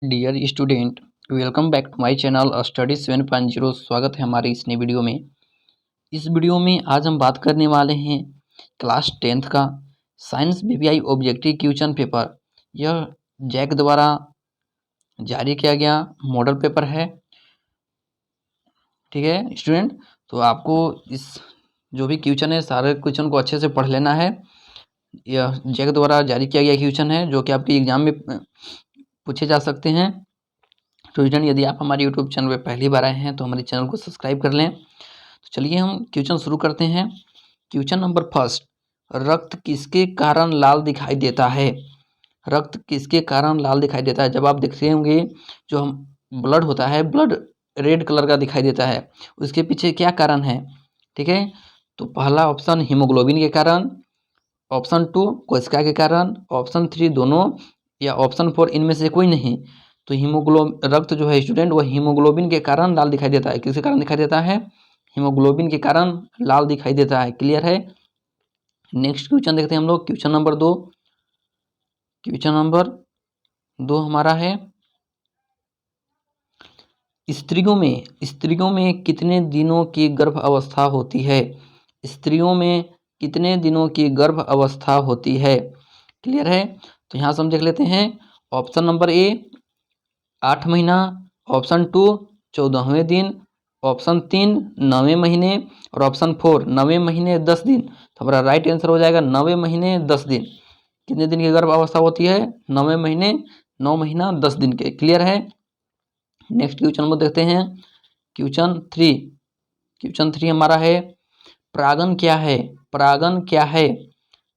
Dear student, welcome back to my channel study 7.0। स्वागत है हमारे इस नई वीडियो में। इस वीडियो में आज हम बात करने वाले हैं क्लास 10th का science BPI objective question paper. यह जैक द्वारा जारी किया गया मॉडल पेपर है। ठीक है स्टूडेंट, तो आपको इस जो भी क्वेश्चन है सारे क्वेश्चन को अच्छे से पढ़ लेना है। यह जैक द्वारा जारी किया गया क्वेश्चन है जो कि आपके एग्जाम में पूछे जा सकते हैं। तो स्टूडेंट, यदि आप हमारे यूट्यूब चैनल पर पहली बार आए हैं तो हमारे चैनल को सब्सक्राइब कर लें। तो चलिए हम क्वेश्चन शुरू करते हैं। क्वेश्चन नंबर फर्स्ट, रक्त किसके कारण लाल दिखाई देता है? रक्त किसके कारण लाल दिखाई देता है? जब आप देखते होंगे जो हम ब्लड होता है, ब्लड रेड कलर का दिखाई देता है, उसके पीछे क्या कारण है? ठीक है, तो पहला ऑप्शन हीमोग्लोबिन के कारण, ऑप्शन 2 कोशिका के कारण, ऑप्शन 3 दोनों, या ऑप्शन 4 इनमें से कोई नहीं। तो रक्त जो है स्टूडेंट वो हीमोग्लोबिन के कारण लाल दिखाई देता है। किसके कारण दिखाई देता है? हीमोग्लोबिन के कारण लाल दिखाई देता है। क्लियर है? नेक्स्ट क्वेश्चन देखते हैं हम लोग। Question number 2। क्वेश्चन नंबर 2 हमारा है, स्त्रियों में कितने दिनों की गर्भ अवस्था होती है? स्त्रियों में कितने दिनों की गर्भ अवस्था होती है? क्लियर है? तो यहाँ से हम देख लेते हैं। ऑप्शन नंबर ए 8 महीना, ऑप्शन 2 14वें दिन, ऑप्शन 3 9वें महीने, और ऑप्शन 4 9वें महीने 10 दिन। तो हमारा राइट आंसर हो जाएगा 9वें महीने 10 दिन। कितने दिन की गर्भ अवस्था होती है? 9वें महीने 9 महीना 10 दिन के। क्लियर है? नेक्स्ट क्वेश्चन नंबर देखते हैं। क्वेश्चन 3 हमारा है, परागन क्या है? परागन क्या है?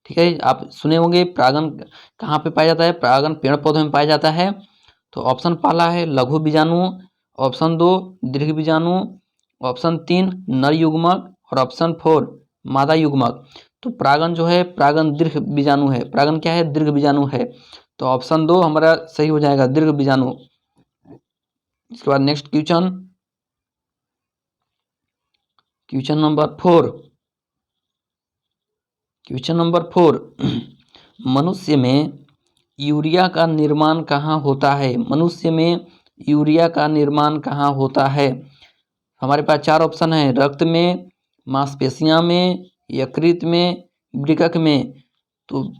ठीक है, आप सुने होंगे परागन कहाँ पे पाया जाता है? परागन पेड़ पौधों में पाया जाता है। तो ऑप्शन पहला है लघु बीजाणु, ऑप्शन 2 दीर्घ बीजाणु, ऑप्शन 3 नर युग्मक, और ऑप्शन 4 मादा युग्मक। तो परागन जो है परागन दीर्घ बीजाणु है। परागन क्या है? दीर्घ बीजाणु है। तो ऑप्शन 2 हमारा सही हो जाएगा, दीर्घ बीजाणु। इसके बाद next question number 4। Question number 4 मनुष्य में यूरिया का निर्माण कहाँ होता है? मनुष्य में यूरिया का निर्माण कहाँ होता है? हमारे पास 4 ऑप्शन है, रक्त में, मांसपेशियां में, यकृत में, वृक्क में। तो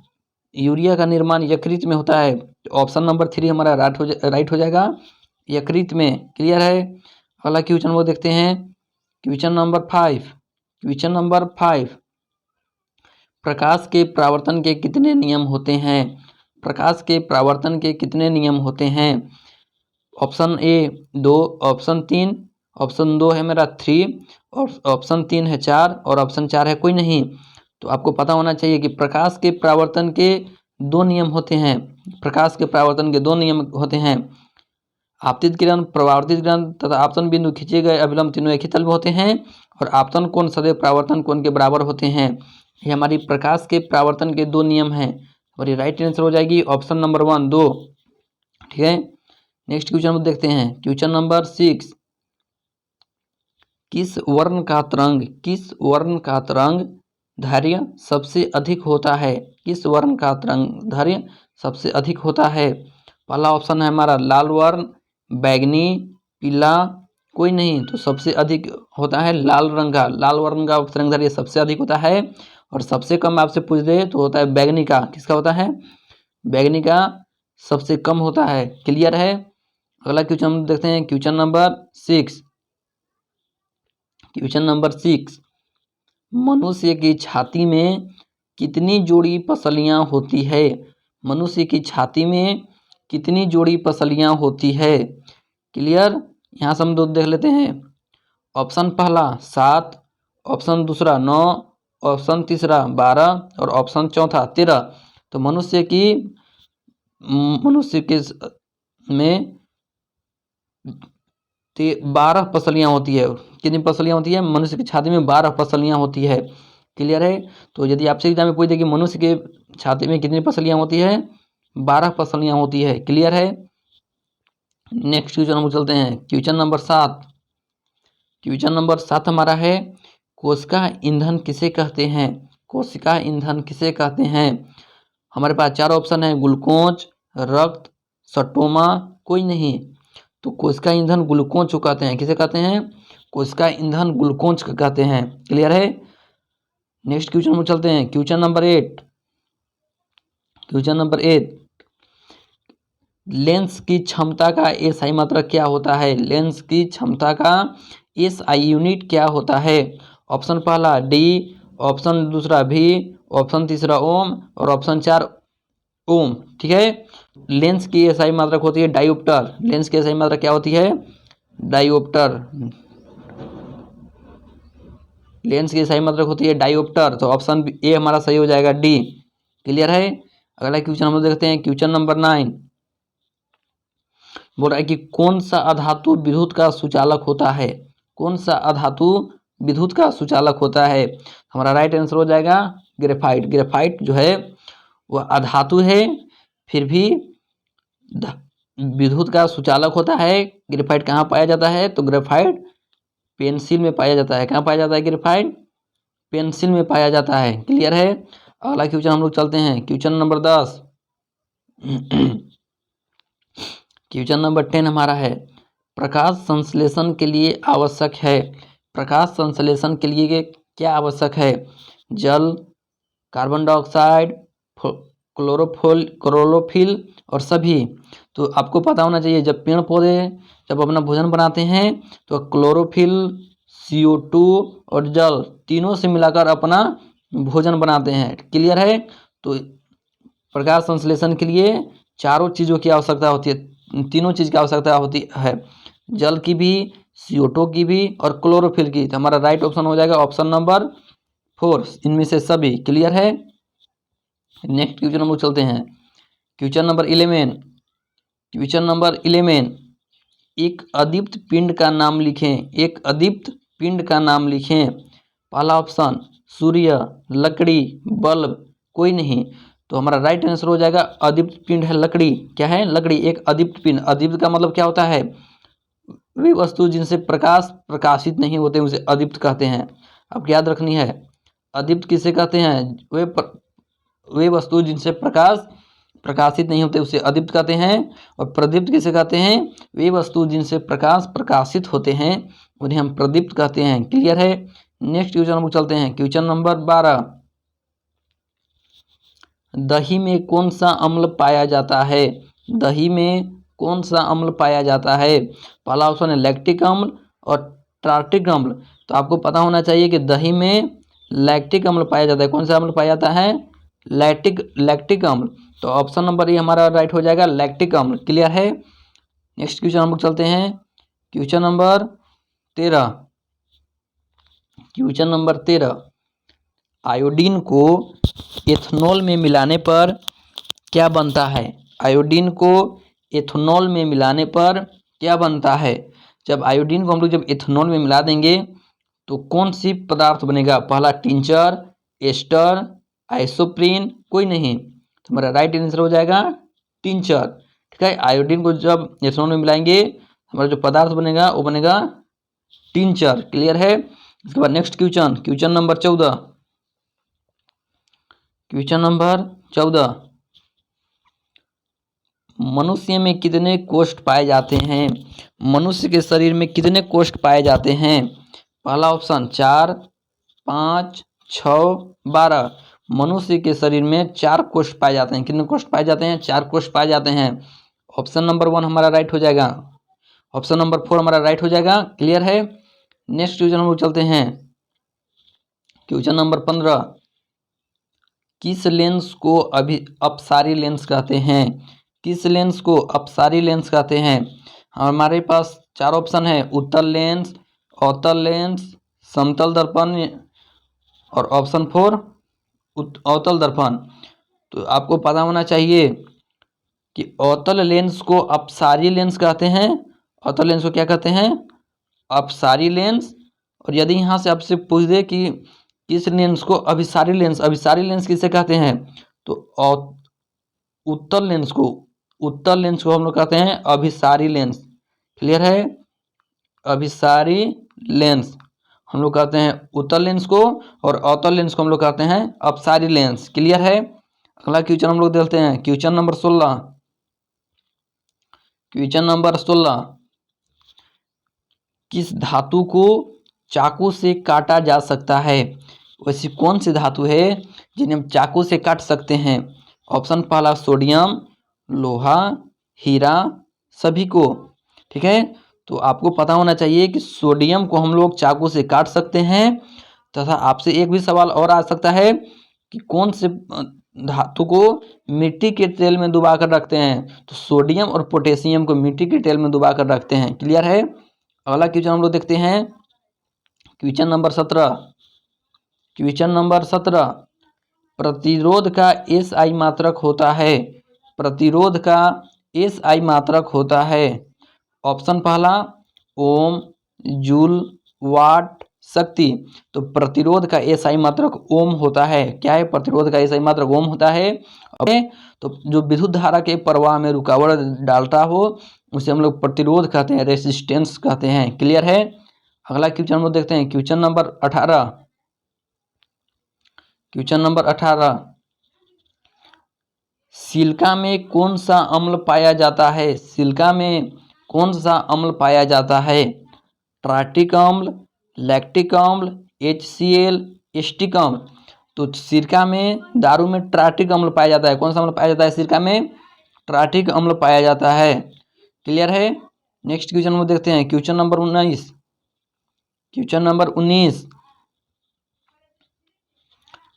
यूरिया का निर्माण यकृत में होता है। ऑप्शन नंबर 3 हमारा राइट हो जाएगा, यकृत में। क्लियर है? अगला क्वेश्चन वो देखते हैं। Question number 5। प्रकाश के परावर्तन के कितने नियम होते हैं? प्रकाश के परावर्तन के कितने नियम होते हैं? ऑप्शन ए 2, ऑप्शन 3, ऑप्शन 2 है मेरा 3, और ऑप्शन 3 है 4, और ऑप्शन 4 है कोई नहीं। तो आपको पता होना चाहिए कि प्रकाश के परावर्तन के 2 नियम होते हैं। प्रकाश के परावर्तन के 2 नियम होते हैं, आपतित किरण, परावर्तित किरण तथा आपतन बिंदु खींचे गए अभिलंब तीनों एक ही तल में होते हैं, और आपतन कोण सदैव परावर्तन कोण के बराबर होते हैं। ये हमारी प्रकाश के परावर्तन के 2 नियम हैं, और ये राइट आंसर हो जाएगी ऑप्शन नंबर 1 2। ठीक है, नेक्स्ट क्वेश्चन देखते हैं। क्वेश्चन नंबर 6, किस वर्ण का तरंग दैर्घ्य सबसे अधिक होता है? किस वर्ण का तरंग दैर्घ्य सबसे अधिक होता है? पहला ऑप्शन है हमारा लाल वर्ण, बैगनी, पीला, कोई नहीं। तो सबसे अधिक होता है लाल रंग का। लाल वर्ण का तरंग दैर्घ्य सबसे अधिक होता है, और सबसे कम आपसे पूछ दे तो होता है बैगनी का। किसका होता है? बैगनी का सबसे कम होता है। क्लियर है? अगला क्वेश्चन हम देखते हैं। क्वेश्चन नंबर 6, मनुष्य की छाती में कितनी जोड़ी पसलियां होती है? मनुष्य की छाती में कितनी जोड़ी पसलियां होती है? क्लियर? यहाँ से हम 2 देख लेते हैं। ऑप्शन पहला 7, ऑप्शन दूसरा 9, ऑप्शन तीसरा 12, और ऑप्शन चौथा 13। तो मनुष्य के में 12 पसलियां होती है। कितनी पसलियां होती है? मनुष्य की छाती में 12 पसलियां होती है। क्लियर है? तो यदि आपसे एग्जाम में पूछ दे कि मनुष्य के छाती में कितनी पसलियां होती है, 12 पसलियां होती है। क्लियर है? नेक्स्ट क्वेश्चन हम चलते हैं। क्वेश्चन नंबर 7 हमारा है, कोशिका ईंधन किसे कहते हैं? कोशिका ईंधन किसे कहते हैं? हमारे पास 4 ऑप्शन है, ग्लूकोज, रक्त, स्टोमा, कोई नहीं। तो कोशिका ईंधन ग्लूकोज को कहते हैं, किसे कहते हैं? कोशिका ईंधन ग्लूकोज को कहते हैं। क्लियर है? नेक्स्ट क्वेश्चन में चलते हैं। Question number 8। लेंस की क्षमता का एसआई मात्रक क्या होता है? लेंस की क्षमता का एसआई यूनिट क्या होता है? ऑप्शन पहला डी, ऑप्शन दूसरा भी, ऑप्शन तीसरा ओम और ऑप्शन 4 ओम। ठीक है। लेंस की एसआई मात्रक होती है डायोप्टर। लेंस की एसआई मात्रक क्या होती है? डायोप्टर। लेंस की एसआई मात्रक होती है डायोप्टर। तो ऑप्शन ए हमारा सही हो जाएगा, डी। क्लियर है? अगला क्वेश्चन हम लोग देखते हैं। क्वेश्चन नंबर 9 बोल रहा है कि कौन सा अधातु विद्युत का सुचालक होता है? कौन सा अधातु विद्युत का सुचालक होता है? हमारा राइट आंसर हो जाएगा ग्रेफाइट। ग्रेफाइट जो है वह अधातु है, फिर भी विद्युत का सुचालक होता है। ग्रेफाइट कहाँ पाया जाता है? तो ग्रेफाइट पेंसिल में पाया जाता है। कहाँ पाया जाता है ग्रेफाइट? पेंसिल में पाया जाता है। क्लियर है? अगला क्वेश्चन हम लोग चलते हैं। Question number 10। क्वेश्चन नंबर 10 हमारा है, प्रकाश संश्लेषण के लिए आवश्यक है। प्रकाश संश्लेषण के लिए क्या आवश्यक है? जल, कार्बन डाइऑक्साइड, क्लोरोफिल और सभी। तो आपको पता होना चाहिए, जब पेड़ पौधे जब अपना भोजन बनाते हैं तो क्लोरोफिल, CO2 और जल तीनों से मिलाकर अपना भोजन बनाते हैं। क्लियर है? तो प्रकाश संश्लेषण के लिए चारों चीज़ों की आवश्यकता होती है, तीनों चीज़ की आवश्यकता होती है, जल की भी, CO2 की भी और क्लोरोफिल की। तो हमारा राइट ऑप्शन हो जाएगा ऑप्शन नंबर 4, इनमें से सभी। क्लियर है? नेक्स्ट क्वेश्चन हम लोग चलते हैं। Question number 11। क्वेश्चन नंबर 11, एक अदीप्त पिंड का नाम लिखें। एक अदीप्त पिंड का नाम लिखें। पहला ऑप्शन सूर्य, लकड़ी, बल्ब, कोई नहीं। तो हमारा राइट आंसर हो जाएगा अदीप्त पिंड है लकड़ी। क्या है? लकड़ी एक अदीप्त पिंड। अदीप्त का मतलब क्या होता है? वे वस्तु जिनसे प्रकाश प्रकाशित नहीं होते उसे अदीप्त कहते हैं। अब याद रखनी है, अदीप्त किसे कहते हैं? वे वस्तु जिनसे प्रकाश प्रकाशित नहीं होते उसे अदीप्त कहते हैं। और प्रदीप्त किसे कहते हैं? वे वस्तु जिनसे प्रकाश प्रकाशित होते हैं उन्हें हम प्रदीप्त कहते हैं। क्लियर है? नेक्स्ट क्वेश्चन हम चलते हैं। क्वेश्चन नंबर 12, दही में कौन सा अम्ल पाया जाता है? दही में कौन सा अम्ल पाया जाता है? पहला ऑप्शन है लैक्टिक अम्ल और टार्टिक अम्ल। तो आपको पता होना चाहिए कि दही में लैक्टिक अम्ल पाया जाता है। कौन सा अम्ल पाया जाता है? लैक्टिक अम्ल। तो ऑप्शन नंबर ये हमारा राइट हो जाएगा, लैक्टिक अम्ल। क्लियर है? नेक्स्ट क्वेश्चन हम लोग चलते हैं। Question number 13। Question number 13, iodine को एथेनॉल में मिलाने पर क्या बनता है? आयोडीन को एथेनॉल में मिलाने पर क्या बनता है? जब आयोडीन को हम लोग जब एथेनॉल में मिला देंगे तो कौन सी पदार्थ बनेगा? पहला टिंचर, एस्टर, आइसोप्रीन, कोई नहीं। तो हमारा राइट आंसर हो जाएगा टिंचर। ठीक है? आयोडीन को जब एथेनॉल में मिलाएंगे हमारा जो पदार्थ बनेगा वो बनेगा टिंचर। क्लियर है? इसके बाद next question, question number 14। Question number 14, मनुष्य में कितने कोष्ठ पाए जाते हैं? मनुष्य के शरीर में कितने कोष्ठ पाए जाते हैं? पहला ऑप्शन 4, 5, 6, 12। मनुष्य के शरीर में 4 कोष्ठ पाए जाते हैं। कितने कोष्ठ पाए जाते हैं? 4 कोष्ठ पाए जाते हैं। ऑप्शन नंबर 1 हमारा राइट हो जाएगा। ऑप्शन नंबर 4 हमारा राइट हो जाएगा। क्लियर है? नेक्स्ट क्वेश्चन हम लोग चलते हैं। क्वेश्चन नंबर 15, किस लेंस को अपसारी लेंस कहते हैं? किस लेंस को अपसारी लेंस कहते हैं? हमारे पास 4 ऑप्शन है, उत्तल लेंस, अवतल लेंस, समतल दर्पण और ऑप्शन 4 अवतल दर्पण। तो आपको पता होना चाहिए कि अवतल लेंस को अपसारी लेंस कहते हैं। अवतल लेंस को क्या कहते हैं? अपसारी लेंस। और यदि यहाँ से आपसे पूछ दे कि किस लेंस को अभिसारी लेंस, अभिसारी लेंस किसे कहते हैं? तो उत्तल लेंस को हम लोग कहते हैं अभिसारी लेंस। क्लियर है? अभिसारी लेंस हम लोग कहते हैं उत्तल लेंस को और अवतल लेंस को हम लोग कहते हैं अपसारी लेंस। क्लियर है? अगला क्वेश्चन हम लोग देखते हैं। Question number 16। क्वेश्चन नंबर 16, किस धातु को चाकू से काटा जा सकता है? वैसी कौन सी धातु है जिन्हें हम चाकू से काट सकते हैं? ऑप्शन पहला सोडियम, लोहा, हीरा, सभी को। ठीक है, तो आपको पता होना चाहिए कि सोडियम को हम लोग चाकू से काट सकते हैं, तथा आपसे एक भी सवाल और आ सकता है कि कौन से धातु को मिट्टी के तेल में डुबा कर रखते हैं? तो सोडियम और पोटेशियम को मिट्टी के तेल में डुबा कर रखते हैं। क्लियर है? अगला क्वेश्चन हम लोग देखते हैं, क्वेश्चन नंबर 17। क्वेश्चन नंबर 17, प्रतिरोध का एसआई मात्रक होता है। प्रतिरोध का एसआई मात्रक होता है। ऑप्शन पहला ओम, जूल, वाट, शक्ति। तो प्रतिरोध का एसआई मात्रक ओम होता है। क्या है? प्रतिरोध का एसआई मात्रक ओम होता है। ओके, तो जो विद्युत धारा के प्रवाह में रुकावट डालता हो उसे हम लोग प्रतिरोध कहते हैं, रेसिस्टेंस कहते हैं। क्लियर है? अगला क्वेश्चन हम लोग देखते हैं, question number 18। Question number 18, silica में कौन सा अम्ल पाया जाता है? सिलिका में कौन सा अम्ल पाया जाता है? ट्राइटिक अम्ल, लैक्टिक अम्ल, HCl, एस्टिक अम्ल। तो सिरका में, दारू में ट्राइटिक अम्ल पाया जाता है। कौन सा अम्ल पाया जाता है सिरका में? ट्राइटिक अम्ल पाया जाता है। क्लियर है? नेक्स्ट क्वेश्चन में देखते हैं, क्वेश्चन नंबर 19। क्वेश्चन नंबर 19,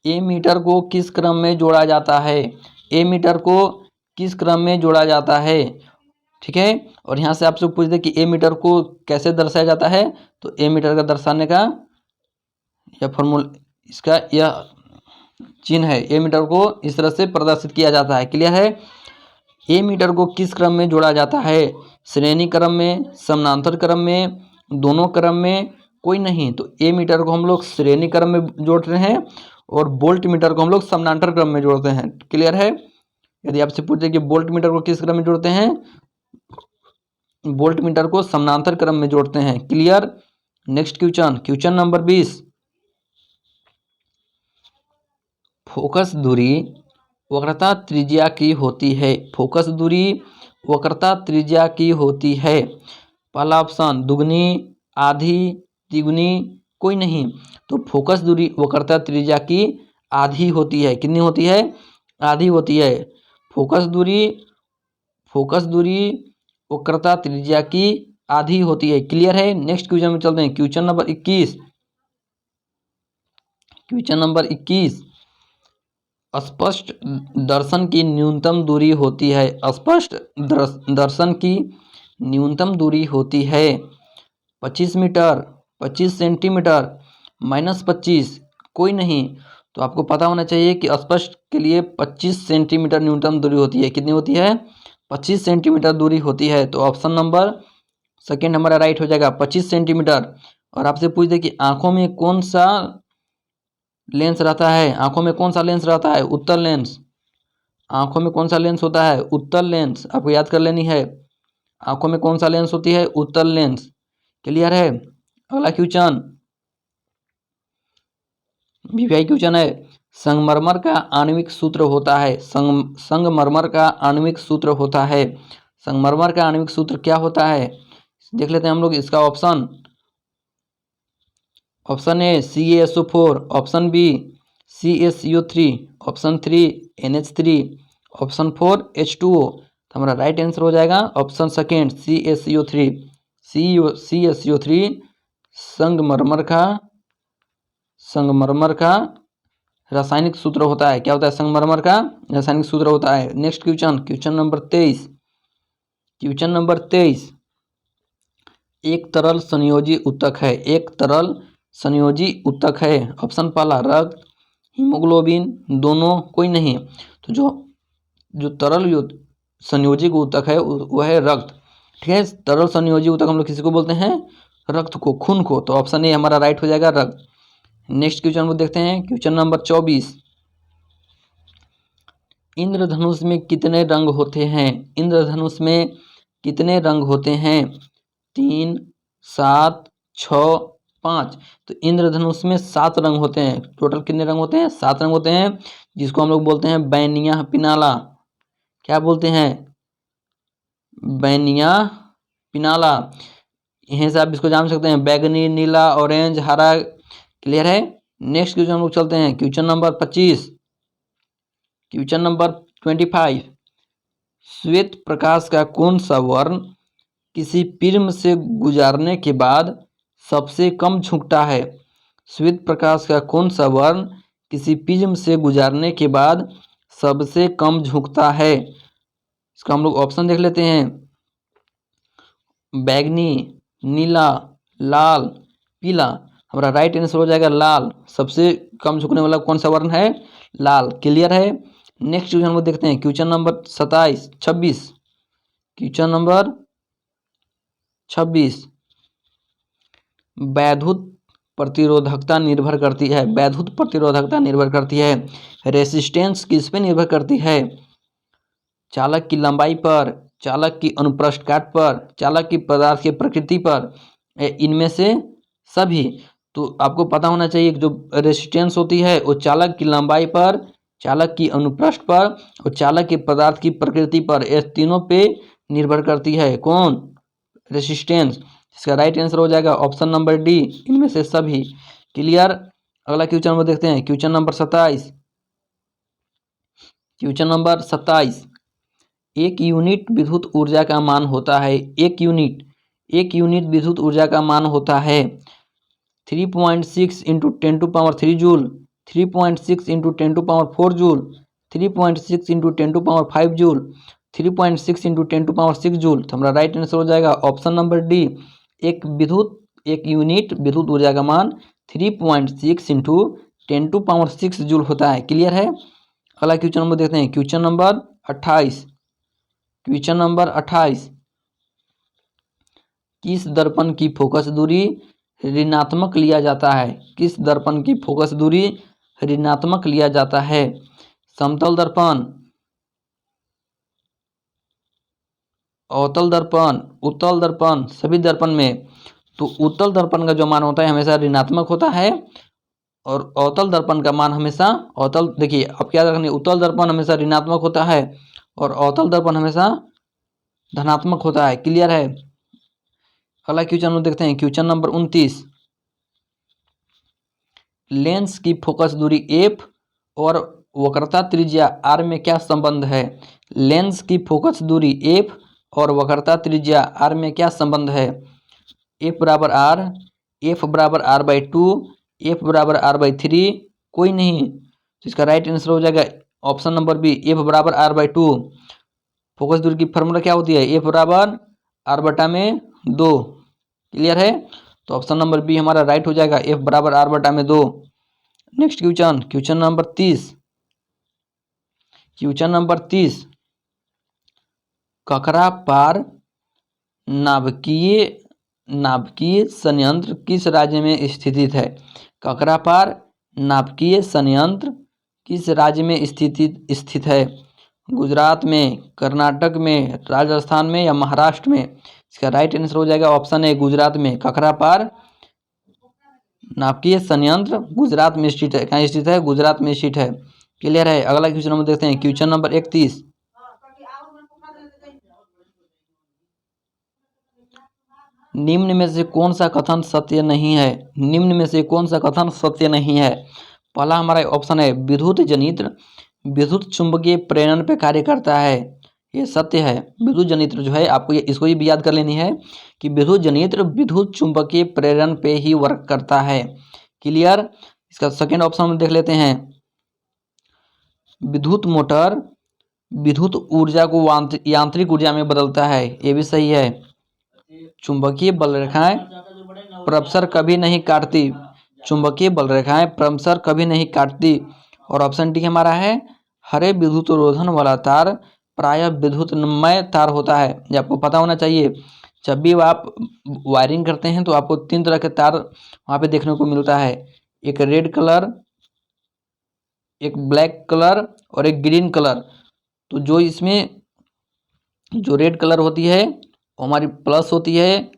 ए मीटर को किस क्रम में जोड़ा जाता है? ए मीटर को किस क्रम में जोड़ा जाता है? ठीक है, और यहाँ से आपसे पूछते कि ए मीटर को कैसे दर्शाया जाता है? तो ए मीटर का दर्शाने का यह फॉर्मूला, इसका यह चिन्ह है। ए मीटर को इस तरह से प्रदर्शित किया जाता है। क्लियर है? ए मीटर को किस क्रम में जोड़ा जाता है? श्रेणी क्रम में, समानांतर क्रम में, दोनों क्रम में, कोई नहीं। तो ए मीटर को हम लोग श्रेणी क्रम में जोड़ रहे हैं और वोल्ट मीटर को हम लोग समानांतर क्रम में जोड़ते हैं। क्लियर है? यदि आपसे पूछे कि वोल्ट मीटर को किस क्रम में जोड़ते हैं? वोल्ट मीटर को समानांतर क्रम में जोड़ते हैं। Clear? Next question, question number 20, focus दूरी वक्रता त्रिज्या की होती है। फोकस दूरी वक्रता त्रिज्या की होती है। पहला ऑप्शन दुगनी, आधी, तिगुनी, कोई नहीं। तो फोकस दूरी वक्रता त्रिज्या की आधी होती है। कितनी होती है? आधी होती है। फोकस दूरी वक्रता त्रिज्या की आधी होती है। क्लियर है? नेक्स्ट क्वेश्चन में चलते हैं, क्वेश्चन नंबर 21। क्वेश्चन नंबर 21, स्पष्ट दर्शन की न्यूनतम दूरी होती है। स्पष्ट दर्शन की न्यूनतम दूरी होती है 25 मीटर, 25 सेंटीमीटर, -25, कोई नहीं। तो आपको पता होना चाहिए कि स्पष्ट के लिए 25 सेंटीमीटर न्यूनतम दूरी होती है। कितनी होती है? 25 सेंटीमीटर दूरी होती है। तो ऑप्शन नंबर सेकेंड हमारा राइट हो जाएगा, 25 सेंटीमीटर। और आपसे पूछ दे कि आंखों में कौन सा लेंस रहता है? आंखों में कौन सा लेंस रहता है? उत्तल लेंस। आंखों में कौन सा लेंस होता है? उत्तल लेंस। आपको याद कर लेनी है, आंखों में कौन सा लेंस होती है? उत्तल लेंस। क्लियर है? अगला क्वेश्चन वीवीआई क्वेश्चन है, संगमरमर का आणविक सूत्र होता है। संगमरमर का आणविक सूत्र होता है। संगमरमर का आणविक सूत्र क्या होता है? देख लेते हैं हम लोग इसका option. Option A CaSO4, option B CaCO3, option 3 NH3, option 4 H2O। तो हमारा राइट आंसर हो जाएगा ऑप्शन सेकेंड CaCO3। CaCO3 संगमरमर का रासायनिक सूत्र होता है। क्या होता है? संगमरमर का रासायनिक सूत्र होता है। Next question, question number 23। Question number 23, एक तरल संयोजी ऊतक है। एक तरल संयोजी ऊतक है। ऑप्शन पहला रक्त, हीमोग्लोबिन, दोनों, कोई नहीं। तो जो तरल संयोजी ऊतक है वह है रक्त। ठीक है, तरल संयोजी ऊतक हम लोग किसी को बोलते हैं? रक्त को, खून को। तो ऑप्शन ए हमारा राइट हो जाएगा, रक्त। नेक्स्ट क्वेश्चन को देखते हैं, क्वेश्चन नंबर 24, इंद्रधनुष में कितने रंग होते हैं? इंद्रधनुष में कितने रंग होते हैं? 3, 7, 6, 5। तो इंद्रधनुष में 7 रंग होते हैं। टोटल कितने रंग होते हैं? 7 रंग होते हैं, जिसको हम लोग बोलते हैं बैनिया पिनाला। क्या बोलते हैं? बैनिया पिनाला, यहीं से आप इसको जान सकते हैं, बैगनी, नीला, ऑरेंज, हरा। क्लियर है। नेक्स्ट क्वेश्चन हम लोग चलते हैं, क्वेश्चन नंबर 25। क्वेश्चन नंबर 25, श्वेत प्रकाश का कौन सा वर्ण किसी प्रिज्म से गुजारने के बाद सबसे कम झुकता है? श्वेत प्रकाश का कौन सा वर्ण किसी प्रिज्म से गुजारने के बाद सबसे कम झुकता है? इसका हम लोग ऑप्शन देख लेते हैं, बैगनी, नीला, लाल, पीला। हमारा राइट आंसर हो जाएगा लाल। सबसे कम झुकने वाला कौन सा वर्ण है? लाल। क्लियर है। नेक्स्ट क्वेश्चन हम लोग देखते हैं, क्वेश्चन नंबर 26। क्वेश्चन नंबर 26, वैद्युत प्रतिरोधकता निर्भर करती है, वैद्युत प्रतिरोधकता निर्भर करती है, रेसिस्टेंस किस पे निर्भर करती है? चालक की लंबाई पर, चालक की अनुप्रस्थ काट पर, चालक की पदार्थ की प्रकृति पर, इनमें से सभी। तो आपको पता होना चाहिए कि जो रेसिस्टेंस होती है वो चालक की लंबाई पर, चालक की अनुप्रस्थ पर और चालक की पदार्थ की प्रकृति पर, ये तीनों पे निर्भर करती है। कौन? रेसिस्टेंस। इसका राइट आंसर हो जाएगा ऑप्शन नंबर डी, इनमें से सभी। क्लियर। अगला क्वेश्चन में देखते हैं, क्वेश्चन नंबर 27। क्वेश्चन नंबर 27, एक यूनिट विद्युत ऊर्जा का मान होता है, एक यूनिट विद्युत ऊर्जा का मान होता है 3.6 into 10⁻³ joule, 3.6 into 10⁻⁴ joule, 3.6 into 10⁻⁵ joule, 3.6 into 10⁻⁶ joule. तो हमारा राइट आंसर हो जाएगा ऑप्शन नंबर डी। एक यूनिट विद्युत ऊर्जा का मान 3.6 इंटू 10⁻⁶ जूल होता है। क्लियर है। अगला क्वेश्चन नंबर देखते हैं, क्वेश्चन नंबर 28। क्वेश्चन नंबर 28, किस दर्पण की फोकस दूरी ऋणात्मक लिया जाता है? किस दर्पण की फोकस दूरी ऋणात्मक लिया जाता है? समतल दर्पण, अवतल दर्पण, उत्तल दर्पण, सभी दर्पण में। तो उत्तल दर्पण का जो मान होता है हमेशा ऋणात्मक होता है और अवतल दर्पण का मान हमेशा देखिए आप याद रखना, उत्तल दर्पण हमेशा ऋणात्मक होता है और अवतल दर्पण हमेशा धनात्मक होता है। क्लियर है। अगला क्वेश्चन हम देखते हैं, क्वेश्चन नंबर 29, लेंस की फोकस दूरी एफ और वक्रता त्रिज्या आर में क्या संबंध है? लेंस की फोकस दूरी एफ और वक्रता त्रिज्या आर में क्या संबंध है? एफ बराबर आर, एफ बराबर r/2, एफ बराबर r/3, कोई नहीं। तो इसका राइट आंसर हो जाएगा ऑप्शन नंबर बी, एफ बराबर r/2। फोकस दूरी की फॉर्मूला क्या होती है? एफ बराबर r/2। क्लियर है। तो ऑप्शन नंबर बी हमारा राइट हो जाएगा, एफ बराबर r/2। Next question, question number 30। Question number 30, ककरा पार नाभिकीय संयंत्र किस राज्य में स्थित है? ककरा पार नाभिकीय संयंत्र किस राज्य में स्थित है? गुजरात में, कर्नाटक में, राजस्थान में या महाराष्ट्र में? इसका राइट आंसर हो जाएगा ऑप्शन ए, गुजरात में। ककरा पार नाभिकीय संयंत्र गुजरात में स्थित है। कहाँ स्थित है? गुजरात में स्थित है। क्लियर है। अगला क्वेश्चन हम देखते हैं, क्वेश्चन नंबर 31। निम्न में से कौन सा कथन सत्य नहीं है? निम्न में से कौन सा कथन सत्य नहीं है? पहला हमारा ऑप्शन है, विद्युत जनित्र विद्युत चुंबकीय प्रेरण पे कार्य करता है, ये सत्य है। विद्युत जनित्र जो है, आपको इसको भी याद कर लेनी है कि विद्युत जनित्र विद्युत चुंबकीय प्रेरण पे ही वर्क करता है। क्लियर। इसका सेकेंड ऑप्शन हम देख लेते हैं, विद्युत मोटर विद्युत ऊर्जा को यांत्रिक ऊर्जा में बदलता है, ये भी सही है। चुंबकीय बल रेखाएं परस्पर कभी नहीं काटती, चुंबकीय बल रेखाएं परस्पर कभी नहीं काटती। और ऑप्शन डी हमारा है, हरे विद्युत रोधन वाला तार प्रायः विद्युतमय तार होता है। ये आपको पता होना चाहिए। जब भी आप वायरिंग करते हैं तो आपको 3 तरह के तार वहाँ पे देखने को मिलता है, एक रेड कलर, एक ब्लैक कलर और एक ग्रीन कलर। तो जो इसमें जो रेड कलर होती है वो हमारी प्लस होती है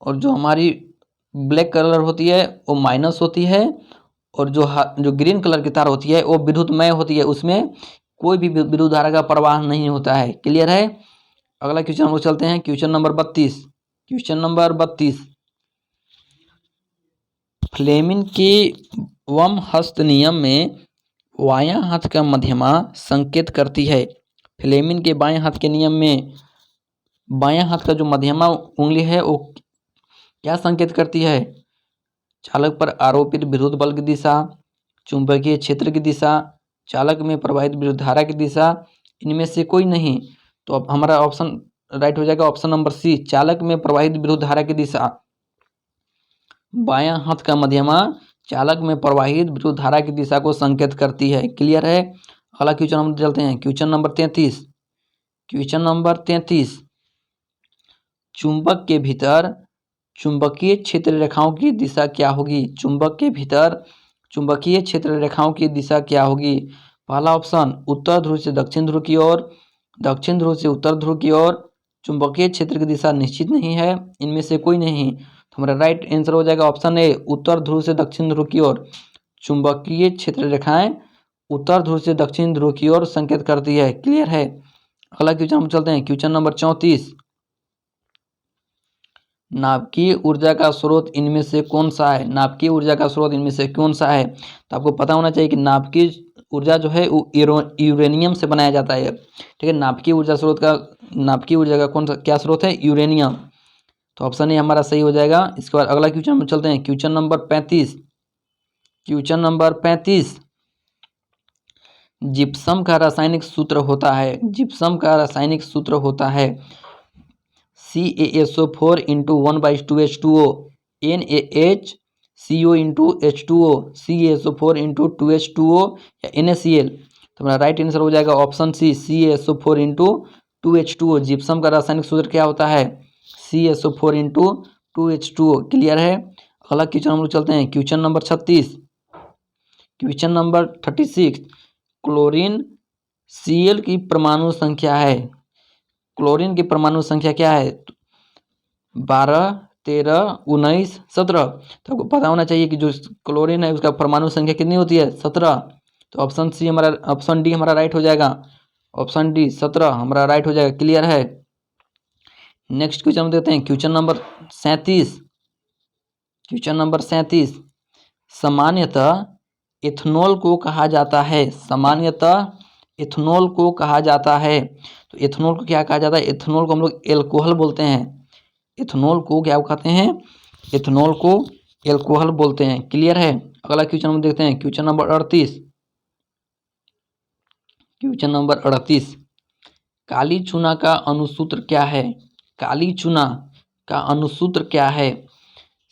और जो हमारी ब्लैक कलर होती है वो माइनस होती है और जो ग्रीन कलर की तार होती है वो विद्युतमय होती है, उसमें कोई भी विद्युत धारा का प्रवाह नहीं होता है। क्लियर है। अगला क्वेश्चन हम लोग चलते हैं, question number 32। Question number 32, Fleming के वम हस्त नियम में बायां हाथ का मध्यमा संकेत करती है। फ्लेमिंग के बाएं हाथ के नियम में बायां हाथ का जो मध्यमा उंगली है वो क्या संकेत करती है? चालक पर आरोपित विद्युत बल की दिशा, चुंबकीय क्षेत्र की दिशा, चालक में प्रवाहित विद्युत धारा की दिशा, इनमें से कोई नहीं। तो अब हमारा ऑप्शन राइट हो जाएगा ऑप्शन नंबर सी, चालक में प्रवाहित विद्युत धारा की दिशा। बायां हाथ का मध्यमा चालक में प्रवाहित विद्युत धारा की दिशा को संकेत करती है। क्लियर है। अगला क्वेश्चन हम चलते हैं, क्वेश्चन नंबर 33। क्वेश्चन नंबर 33, चुंबक के भीतर चुंबकीय क्षेत्र रेखाओं की दिशा क्या होगी? चुंबक के भीतर चुंबकीय क्षेत्र रेखाओं की दिशा क्या होगी? पहला ऑप्शन उत्तर ध्रुव से दक्षिण ध्रुव की ओर, दक्षिण ध्रुव से उत्तर ध्रुव की ओर। चुंबकीय क्षेत्र की दिशा निश्चित नहीं है, इनमें से कोई नहीं। तो हमारा राइट आंसर हो जाएगा ऑप्शन ए, उत्तर ध्रुव से दक्षिण ध्रुव की ओर। चुंबकीय क्षेत्र रेखाएं उत्तर ध्रुव से दक्षिण ध्रुव की ओर संकेत करती है। क्लियर है। अगला क्वेश्चन हम चलते हैं, क्वेश्चन नंबर 34, नाभिकीय ऊर्जा का स्रोत इनमें से कौन सा है? नाभिकीय ऊर्जा का स्रोत इनमें से कौन सा है? तो आपको पता होना चाहिए कि नाभिकीय ऊर्जा जो है वो यूरेनियम से बनाया जाता है। ठीक है, नाभिकीय ऊर्जा का कौन सा क्या स्रोत है? यूरेनियम। तो ऑप्शन ए हमारा सही हो जाएगा। इसके बाद अगला क्वेश्चन में चलते हैं, question number 35। Question number 35, gypsum का रासायनिक सूत्र होता है, जिप्सम का रासायनिक सूत्र होता है CaSO4 into 1/2H2O, NaHCO into H2O, CaSO4 into 2H2O या NaCl। तो हमारा राइट आंसर हो जाएगा option C, CaSO4 into 2H2O। Gypsum का रासायनिक सूत्र क्या होता है? CaSO4 into 2H2O। क्लियर है। अगला क्वेश्चन हम लोग चलते हैं, question number 36। Question number 36, chlorine Cl की परमाणु संख्या है। क्लोरीन की परमाणु संख्या क्या है? 12, 13, 19, 17। तो आपको पता होना चाहिए कि जो क्लोरीन है उसका परमाणु संख्या कितनी होती है? 17। तो ऑप्शन डी हमारा राइट हो जाएगा। ऑप्शन डी 17 हमारा राइट हो जाएगा। क्लियर है। नेक्स्ट क्वेश्चन हम देखते हैं, क्वेश्चन नंबर 37। क्वेश्चन नंबर 37, सामान्यतः इथेनॉल को कहा जाता है, सामान्यतः इथेनॉल को कहा जाता है। तो इथेनॉल को क्या कहा जाता है? इथेनॉल को हम लोग एल्कोहल बोलते हैं। इथेनॉल को क्या कहते हैं? इथेनॉल को एल्कोहल बोलते हैं। क्लियर है। अगला क्वेश्चन हम देखते हैं, क्वेश्चन नंबर 38। क्वेश्चन नंबर 38, काली चूना का अनुसूत्र क्या है? काली चूना का अनुसूत्र क्या है?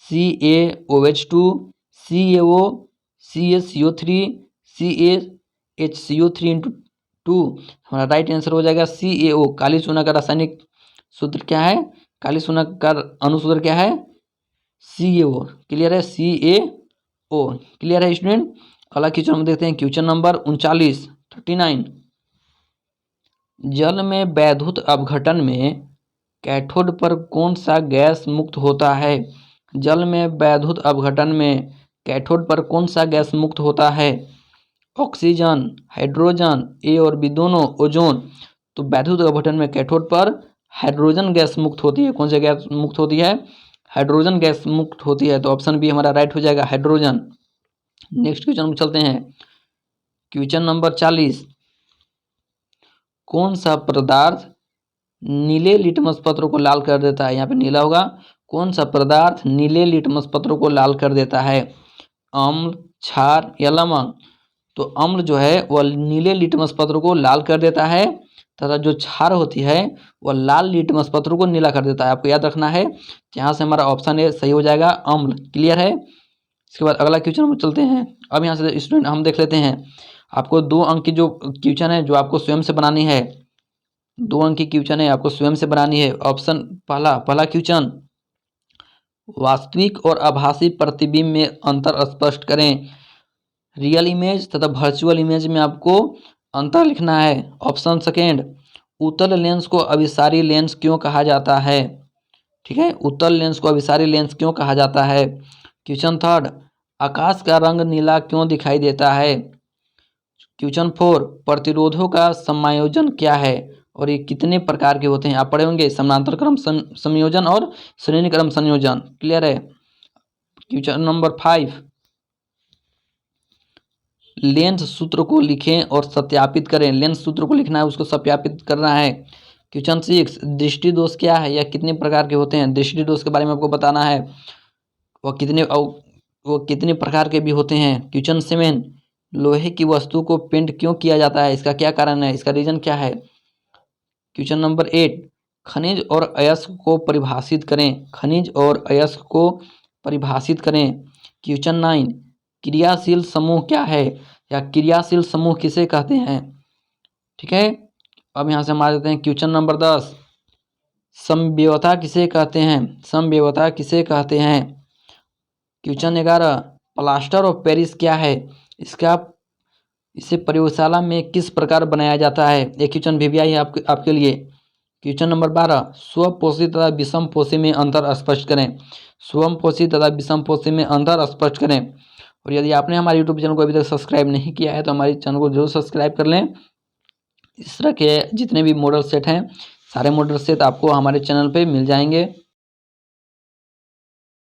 CaOH2, CaO, CaCO3, CaHCO3 into 2। हमारा राइट आंसर हो जाएगा CaO। काली चूना का रासायनिक सूत्र क्या है? काली चूना का अनुसूत्र क्या है? CaO। क्लियर है, CaO। क्लियर है स्टूडेंट। अगला क्वेश्चन हम देखते हैं, क्वेश्चन नंबर 39, 39, जल में वैद्युत अपघटन में कैथोड पर कौन सा गैस मुक्त होता है? जल में वैद्युत अपघटन में कैथोड पर कौन सा गैस मुक्त होता है? ऑक्सीजन, हाइड्रोजन, ए और बी दोनों, ओजोन। तो वैद्युत अपघटन में कैथोड पर हाइड्रोजन गैस मुक्त होती है। कौन सी गैस मुक्त होती है? हाइड्रोजन गैस मुक्त होती है। तो ऑप्शन बी हमारा राइट हो जाएगा, हाइड्रोजन। नेक्स्ट क्वेश्चन में चलते हैं, क्वेश्चन नंबर 40, कौन सा पदार्थ नीले लिटमस पत्रों को लाल कर देता है? यहाँ पे नीला होगा। कौन सा पदार्थ नीले लिटमस पत्रों को लाल कर देता है? अम्ल, क्षार या लवण? तो अम्ल जो है वह नीले लिटमस पत्रों को लाल कर देता है, तथा जो क्षार होती है वह लाल लिटमस पत्रों को नीला कर देता है। आपको याद रखना है। यहाँ से हमारा ऑप्शन ए सही हो जाएगा, अम्ल। क्लियर है। इसके बाद अगला क्वेश्चन हम चलते हैं। अब यहाँ से स्टूडेंट हम देख लेते हैं, आपको 2 अंक की जो क्वेश्चन है जो आपको स्वयं से बनानी है, 2 अंक की क्वेश्चन है आपको स्वयं से बनानी है। ऑप्शन पहला क्वेश्चन, वास्तविक और आभासी प्रतिबिंब में अंतर स्पष्ट करें। रियल इमेज तथा वर्चुअल इमेज में आपको अंतर लिखना है। ऑप्शन सेकेंड, उत्तल लेंस को अभिसारी लेंस क्यों कहा जाता है? ठीक है, उत्तल लेंस को अभिसारी लेंस क्यों कहा जाता है? क्वेश्चन थर्ड, आकाश का रंग नीला क्यों दिखाई देता है? क्वेश्चन 4, प्रतिरोधों का समायोजन क्या है और ये कितने प्रकार के होते हैं? आप पढ़े होंगे समांतर क्रम संयोजन और श्रेणी क्रम संयोजन। क्लियर है? क्वेश्चन नंबर 5, लेंस सूत्र को लिखें और सत्यापित करें। लेंस सूत्र को लिखना है, उसको सत्यापित करना है। क्वेश्चन 6, दृष्टि दोष क्या है या कितने प्रकार के होते हैं? दृष्टि दोष के बारे में आपको बताना है, वो कितने प्रकार के भी होते हैं। क्वेश्चन 7, लोहे की वस्तु को पेंट क्यों किया जाता है? इसका क्या कारण है? इसका रीजन क्या है? क्वेश्चन नंबर 8, खनिज और अयस्क को परिभाषित करें। खनिज और अयस्क को परिभाषित करें। क्वेश्चन 9, क्रियाशील समूह क्या है या क्रियाशील समूह किसे कहते हैं? ठीक है, अब यहाँ से हम आ जाते हैं क्वेश्चन नंबर 10, समव्यवता किसे कहते हैं? समव्यवता किसे कहते हैं? क्वेश्चन 11, प्लास्टर ऑफ पेरिस क्या है? इसे प्रयोगशाला में किस प्रकार बनाया जाता है? एक क्वेश्चन भी आई है आपके लिए। क्वेश्चन नंबर 12, स्वपोषी तथा विषम पोषी में अंतर स्पष्ट करें। स्वपोषी तथा विषम पोषी में अंतर स्पष्ट करें। और यदि आपने हमारे यूट्यूब चैनल को अभी तक सब्सक्राइब नहीं किया है तो हमारे चैनल को जरूर सब्सक्राइब कर लें। इस तरह के जितने भी मॉडल सेट हैं, सारे मॉडल सेट आपको हमारे चैनल पे मिल जाएंगे।